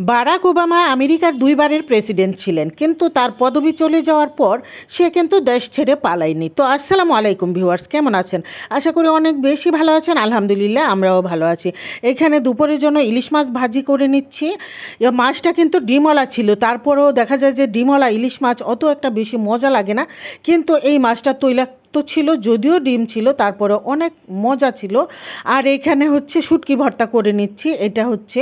Barack Obama আমেরিকার দুইবারের president ছিলেন, কিন্তু তার পদবি চলে যাওয়ার পর সে কিন্তু দেশ ছেড়ে পালায়নি। তো আসসালামু আলাইকুম ভিউয়ার্স, কেমন আছেন? আশা করি অনেক বেশি ভালো আছেন। আলহামদুলিল্লাহ, আমরাও ভালো আছি। এখানে দুপুরের জন্য ইলিশ মাছ ভাজি করে নিচ্ছি। মাছটা কিন্তু ডিমওয়ালা ছিল, তারপরেও দেখা যায় যে ডিমওয়ালা ইলিশ মাছ অত একটা বেশি মজা লাগে না, কিন্তু এই মাছটা তৈলাক্ত ছিল, যদিও ডিম ছিল তারপরে অনেক মজা ছিল। আর এখানে হচ্ছে শুটকি ভর্তা করে নিচ্ছি। এটা হচ্ছে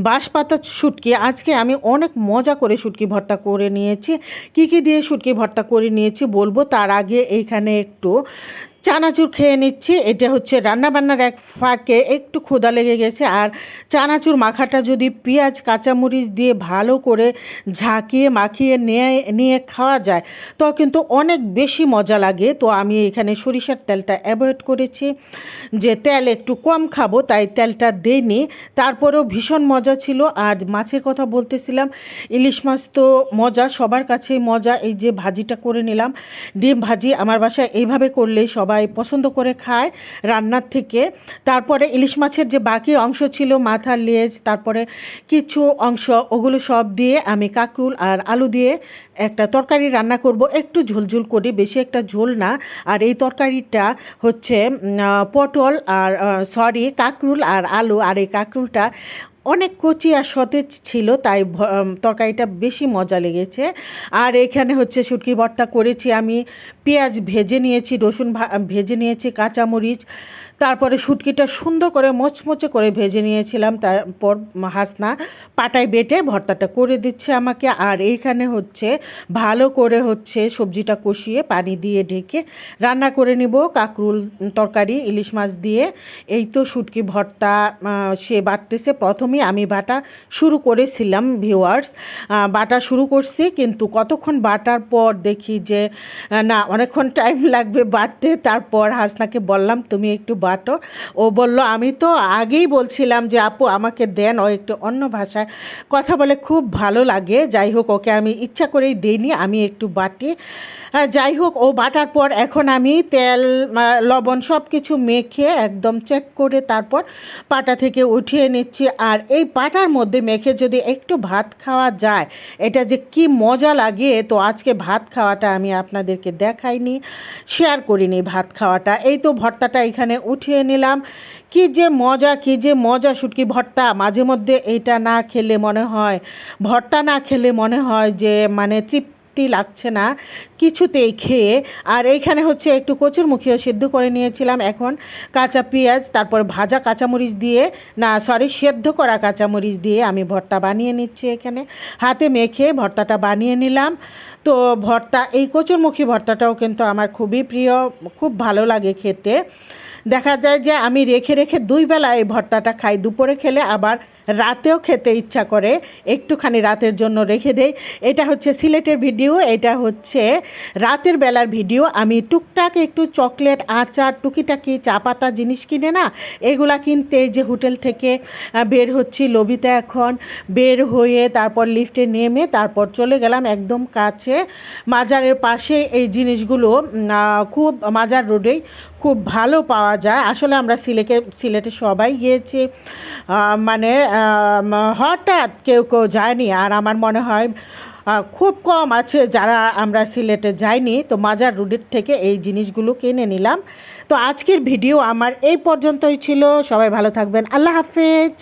বাঁশপাতা শুটকি। আজকে আমি অনেক মজা করে শুটকি ভর্তা করে নিয়েছি। কি কি দিয়ে শুটকি ভর্তা করে নিয়েছি বলবো, তার আগে এইখানে একটু চানাচুর খেয়ে নিচ্ছি। এটা হচ্ছে রান্নাবান্নার এক ফাঁকে একটু ক্ষুধা লেগে গেছে, আর চানাচুর মাখাটা যদি পেঁয়াজ কাঁচামরিচ দিয়ে ভালো করে ঝাঁকিয়ে মাখিয়ে নিয়ে খাওয়া যায় তো কিন্তু অনেক বেশি মজা লাগে। তো আমি এখানে সরিষার তেলটা অ্যাভয়েড করেছি, যে তেল একটু কম খাবো, তাই তেলটা দেইনি। তারপরেও ভীষণ মজা ছিল। আর মাছের কথা বলতেছিলাম, ইলিশ মাছ তো মজা, সবার কাছেই মজা। এই যে ভাজিটা করে নিলাম, ডিম ভাজি। আমার বাসায় এইভাবে করলেই সবাই পছন্দ করে খায় রান্নার থেকে। তারপরে ইলিশ মাছের যে বাকি অংশ ছিল, মাথার লেজ, তারপরে কিছু অংশ, ওগুলো সব দিয়ে আমি কাঁকরুল আর আলু দিয়ে একটা তরকারি রান্না করব, একটু ঝোলঝোল করে, বেশি একটা ঝোল না। আর এই তরকারিটা হচ্ছে পটল আর কাঁকরুল আর আলু। আর এই কাঁকরুলটা অনেক কচি আর সতেজ ছিল, তাই তরকারিটা বেশি মজা লেগেছে। আর এখানে হচ্ছে শুটকি ভর্তা করেছি আমি। পেঁয়াজ ভেজে নিয়েছি, রসুন ভেজে নিয়েছি, কাঁচামরিচ, তারপরে শুটকিটা সুন্দর করে মচমচে করে ভেজে নিয়েছিলাম। তারপর হাসনা পাটায় বেটে ভর্তাটা করে দিচ্ছে আমাকে। আর এইখানে হচ্ছে ভালো করে হচ্ছে সবজিটা কষিয়ে পানি দিয়ে ঢেকে রান্না করে নিব কাঁকরুল তরকারি ইলিশ মাছ দিয়ে। এই তো শুটকি ভর্তা সে বাটতেছে। প্রথমেই আমি বাটা শুরু করেছিলাম ভিউয়ার্স, বাটা শুরু করছি, কিন্তু কতক্ষণ বাটার পর দেখি যে না, অনেকক্ষণ টাইম লাগবে বাটতে। তারপর হাসনাকে বললাম তুমি একটু বাটো। ও বলল আমি তো আগেই বলছিলাম যে আপু আমাকে দেন। ও একটু অন্য ভাষায় কথা বলে, খুব ভালো লাগে। যাই হোক, ওকে আমি ইচ্ছা করেই দিইনি, আমি একটু বাটি। যাই হোক, ও বাটার পর এখন আমি তেল লবণ সব কিছু মেখে একদম চেক করে তারপর পাটা থেকে উঠিয়ে নিচ্ছি। আর এই পাটার মধ্যে মেখে যদি একটু ভাত খাওয়া যায়, এটা যে কি মজা লাগে। তো আজকে ভাত খাওয়াটা আমি আপনাদেরকে দেখাইনি, শেয়ার করিনি ভাত খাওয়াটা। এই তো ভর্তাটা এখানে উঠিয়ে নিলাম। কি যে মজা, কি যে মজা শুটকি ভর্তা। মাঝে মধ্যে এইটা না খেলে মনে হয়, ভর্তা না খেলে মনে হয় যে মানে তৃপ্তি লাগছে না কিছুতেই খেয়ে। আর এইখানে হচ্ছে একটু কচুরমুখিও সিদ্ধ করে নিয়েছিলাম। এখন কাঁচা পেঁয়াজ, তারপর ভাজা কাঁচামরিচ দিয়ে, সেদ্ধ করা কাঁচামরিচ দিয়ে আমি ভর্তা বানিয়ে নিচ্ছি। এখানে হাতে মেখে ভর্তাটা বানিয়ে নিলাম। তো ভর্তা, এই কচুরমুখী ভর্তাটাও কিন্তু আমার খুবই প্রিয়, খুব ভালো লাগে খেতে। দেখা যায় যে আমি রেখে রেখে দুই বেলা এই ভর্তাটা খাই। দুপুরে খেলে আবার রাতেও খেতে ইচ্ছা করে, একটুখানি রাতের জন্য রেখে দেই। এটা হচ্ছে সিলেটের ভিডিও, এটা হচ্ছে রাতের বেলার ভিডিও। আমি টুকটাক একটু চকলেট, আচার, টুকিটাকি চা পাতা জিনিস কিনে না, এগুলা কিনতে এই যে হোটেল থেকে বের হচ্ছি। লবিতে এখন বের হয়ে তারপর লিফটে নেমে তারপর চলে গেলাম একদম কাছে মাজারের পাশে। এই জিনিসগুলো খুব মাজার রোডেই খুব ভালো পাওয়া যায়। আসলে আমরা সিলেটে সবাই গিয়েছি, মানে হঠাৎ কেউ কেউ যায়নি। আর আমার মনে হয় খুব কম আছে যারা আমরা সিলেটে যাইনি। তো মাজার রোডের থেকে এই জিনিসগুলো কিনে নিলাম। তো আজকের ভিডিও আমার এই পর্যন্তই ছিল। সবাই ভালো থাকবেন। আল্লাহ হাফেজ।